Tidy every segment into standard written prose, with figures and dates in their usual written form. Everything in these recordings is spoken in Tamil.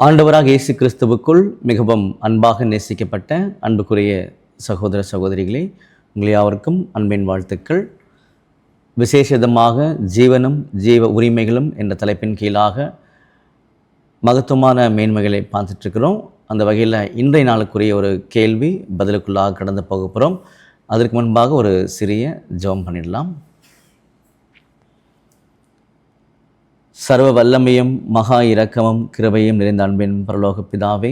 ஆண்டவராக இயேசு கிறிஸ்துவுக்குள் மிகவும் அன்பாக நேசிக்கப்பட்ட அன்புக்குரிய சகோதர சகோதரிகளே, உங்கள் யாவருக்கும் அன்பின் வாழ்த்துக்கள். விசேஷமாக ஜீவனும் ஜீவ உரிமைகளும் என்ற தலைப்பின் கீழாக மகத்துவமான மேன்மைகளை பார்த்துட்ருக்கிறோம். அந்த வகையில் இன்றைய நாளுக்குரிய ஒரு கேள்வி பதிலுக்குள்ளாக கடந்து போக போகிறோம். அதற்கு முன்பாக ஒரு சிறிய ஜெபம் பண்ணிடலாம். சர்வ வல்லமையும் மகா இரக்கமும் கிருபையும் நிறைந்த அன்பின் பரலோக பிதாவே,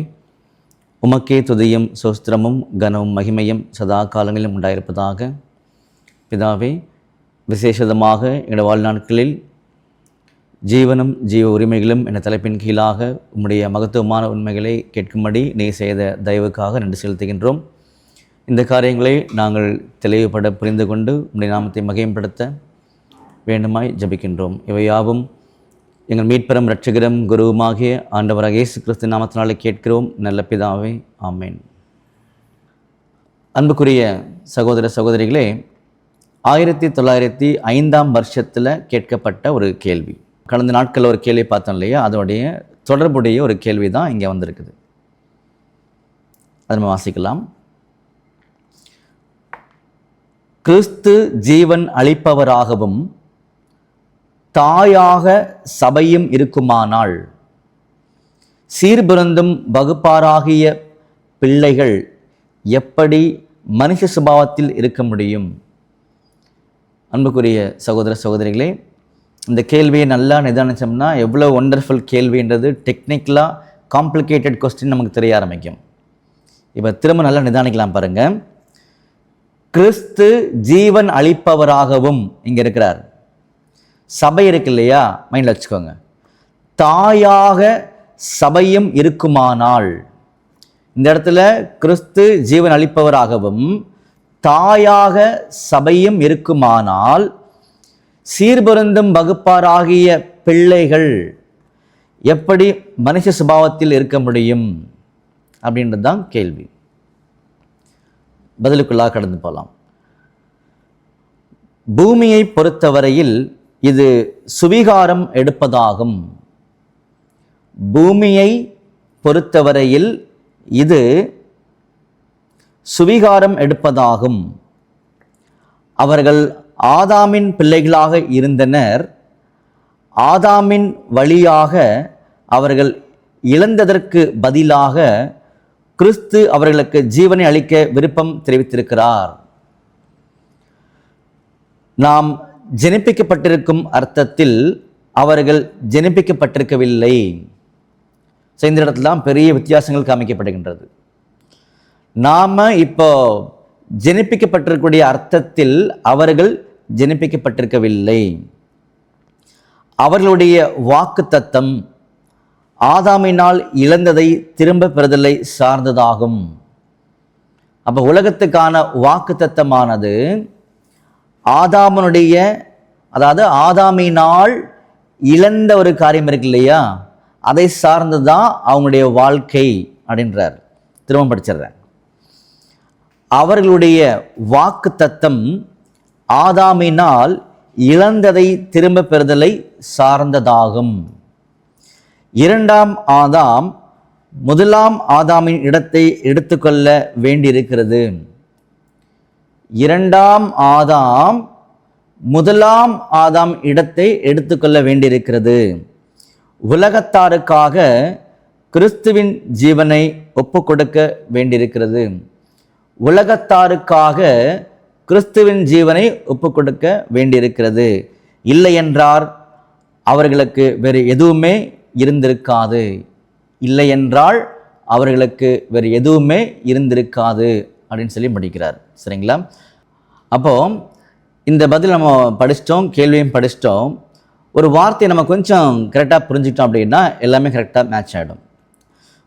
உமக்கே துதியும் சோஸ்திரமும் கனமும் மகிமையும் சதா காலங்களிலும் உண்டாயிருப்பதாக. பிதாவே, விசேஷமாக எங்களுடைய வாழ்நாட்களில் ஜீவனும் ஜீவ உரிமைகளும் என்ற தலைப்பின் கீழாக உம்முடைய மகத்துவமான உண்மைகளை கேட்கும்படி நீ செய்த தயவுக்காக நன்றி செலுத்துகின்றோம். இந்த காரியங்களை நாங்கள் தெளிவுபட புரிந்து கொண்டு உம்முடைய நாமத்தை மகிமைப்படுத்த வேண்டுமாய் ஜபிக்கின்றோம். இவையாவும் எங்கள் மீட்பெரும் இரட்சகரும் குருவுமாகிய ஆண்டவராக இயேசு கிறிஸ்து நாமத்தினாலே கேட்கிறோம் நல்ல பிதாவே, ஆமேன். அன்புக்குரிய சகோதர சகோதரிகளே, 1905 வருஷத்தில் கேட்கப்பட்ட ஒரு கேள்வி. கடந்த நாட்களில் ஒரு கேள்வி பார்த்தோம் இல்லையா, அதோடைய தொடர்புடைய ஒரு கேள்வி தான் இங்கே வந்திருக்குது. அதை நம்ம வாசிக்கலாம். கிறிஸ்து ஜீவன் அளிப்பவராகவும் தாயாக சபையும் இருக்குமானால் சீர்பிறந்தும் வகுப்பாராகிய பிள்ளைகள் எப்படி மனுஷ சுபாவத்தில் இருக்க முடியும்? அன்புக்குரிய சகோதர சகோதரிகளே, இந்த கேள்வியை நல்லா நிதானிச்சோம்னா எவ்வளோ ஒண்டர்ஃபுல் கேள்வின்றது டெக்னிக்கலாக காம்ப்ளிகேட்டட் கொஸ்டின் நமக்கு தெரிய ஆரம்பிக்கும். இப்போ திரும்ப நல்லா நிதானிக்கலாம் பாருங்கள். கிறிஸ்து ஜீவன் அளிப்பவராகவும் இங்கே இருக்கிறார். சபை இருக்கு இல்லையா, மைண்டில் வச்சுக்கோங்க. தாயாக சபையும் இருக்குமானால், இந்த இடத்துல கிறிஸ்து ஜீவன் அளிப்பவராகவும் தாயாக சபையும் இருக்குமானால் சீர்பொருந்தும் வகுப்பாராகிய பிள்ளைகள் எப்படி மனுஷ சுபாவத்தில் இருக்க முடியும் அப்படின்றது தான் கேள்வி. பதிலுக்குள்ளாக கடந்து போகலாம். பூமியை பொறுத்தவரையில் இது சுவிகாரம் எடுப்பதாகும். பூமியை பொறுத்தவரையில் இது சுவிகாரம் எடுப்பதாகும். அவர்கள் ஆதாமின் பிள்ளைகளாக இருந்தனர். ஆதாமின் வழியாக அவர்கள் இழந்ததற்கு பதிலாக கிறிஸ்து அவர்களுக்கு ஜீவனை அளிக்க விருப்பம் தெரிவித்திருக்கிறார். நாம் ஜெனிப்பிக்கப்பட்டிருக்கும் அர்த்தத்தில் அவர்கள் ஜெனிப்பிக்கப்பட்டிருக்கவில்லை. இந்த இடத்துல தான் பெரிய வித்தியாசங்கள் காமிக்கப்படுகின்றது. நாம் இப்போ ஜெனிப்பிக்கப்பட்டிருக்கக்கூடிய அர்த்தத்தில் அவர்கள் ஜெனிப்பிக்கப்பட்டிருக்கவில்லை. அவர்களுடைய வாக்கு தத்தம் ஆதாமினால் இழந்ததை திரும்ப பெறுதலை சார்ந்ததாகும். அப்போ உலகத்துக்கான வாக்கு தத்தமானது ஆதாமனுடைய, அதாவது ஆதாமினால் இழந்த ஒரு காரியம் இருக்கு இல்லையா, அதை சார்ந்து தான் அவங்களுடைய வாழ்க்கை அப்படின்றார். திரும்ப படிச்சிடுறேன். அவர்களுடைய வாக்கு தத்தம் ஆதாமினால் இழந்ததை திரும்ப பெறுதலை சார்ந்ததாகும். இரண்டாம் ஆதாம் முதலாம் ஆதாமின் இடத்தை எடுத்துக்கொள்ள வேண்டியிருக்கிறது. இரண்டாம் ஆதாம் முதலாம் ஆதாம் இடத்தை எடுத்துக்கொள்ள வேண்டியிருக்கிறது. உலகத்தாருக்காக கிறிஸ்துவின் ஜீவனை ஒப்பு கொடுக்க வேண்டியிருக்கிறது. உலகத்தாருக்காக கிறிஸ்துவின் ஜீவனை ஒப்பு கொடுக்க வேண்டியிருக்கிறது. இல்லை என்றால் அவர்களுக்கு வேறு எதுவுமே இருந்திருக்காது. இல்லை என்றால் அவர்களுக்கு வேறு எதுவுமே இருந்திருக்காது அப்படின்னு சொல்லி முடிக்கிறார். சரிங்களா? அப்போ இந்த பதில் நம்ம படிச்சிட்டோம், கேள்வியும் படிச்சிட்டோம். ஒரு வார்த்தையை நம்ம கொஞ்சம் கரெக்டாக புரிஞ்சுக்கிட்டோம் அப்படின்னா எல்லாமே கரெக்டாக மேட்ச் ஆகிடும்.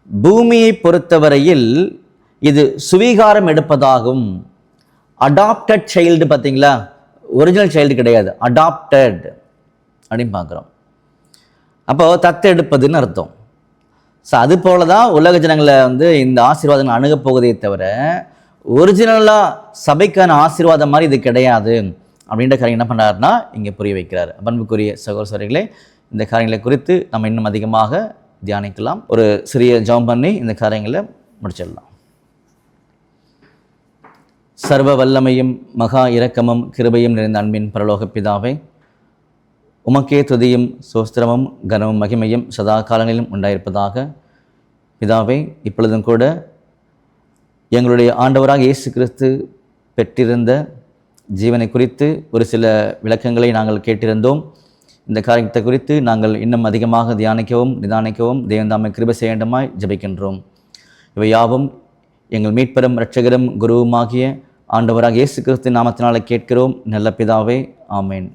பூமியை பொறுத்தவரையில் இது சுவீகாரம் எடுப்பதாகும். அடாப்டட் சைல்டு, பார்த்தீங்களா, ஒரிஜினல் சைல்டு கிடையாது, அடாப்டட் அப்படின்னு பார்க்குறோம். அப்போது தத்தெடுப்பதுன்னு அர்த்தம். ஸோ அது போல தான் உலக ஜனங்களை இந்த ஆசீர்வாதங்கள் அணுகப் போவதே தவிர ஒரிஜினலாக சபைக்கான ஆசீர்வாதம் மாதிரி இது கிடையாது அப்படின்ற காரியம் என்ன பண்ணுறாருன்னா இங்கே புரிய வைக்கிறார். அன்புக்குரிய சகோதரர்களே, இந்த காரியங்களை குறித்து நம்ம இன்னும் அதிகமாக தியானிக்கலாம். ஒரு சிறிய ஜெபம் பண்ணி இந்த காரியங்களை முடிச்சிடலாம். சர்வ வல்லமையும் மகா இரக்கமும் கிருபையும் நிறைந்த அன்பின் பரலோக பிதாவே, உமக்கே துதியும் சோஸ்திரமும் கனமும் மகிமையும் சதா காலங்களிலும் உண்டாயிருப்பதாக. பிதாவே, இப்பொழுதும் கூட எங்களுடைய ஆண்டவராக இயேசு கிறிஸ்து பெற்றிருந்த ஜீவனை குறித்து ஒரு சில விளக்கங்களை நாங்கள் கேட்டிருந்தோம். இந்த காரியத்தை குறித்து நாங்கள் இன்னும் அதிகமாக தியானிக்கவும் நிதானிக்கவும் தேவன் தாமே கிருபை செய்ய வேண்டுமாய் ஜெபிக்கின்றோம். இவை யாவும் எங்கள் மீட்பெரும் இரட்சகரும் குருவுமாகிய ஆண்டவராக இயேசு கிறிஸ்து நாமத்தினாலே கேட்கிறோம் நல்ல பிதாவே, ஆமேன்.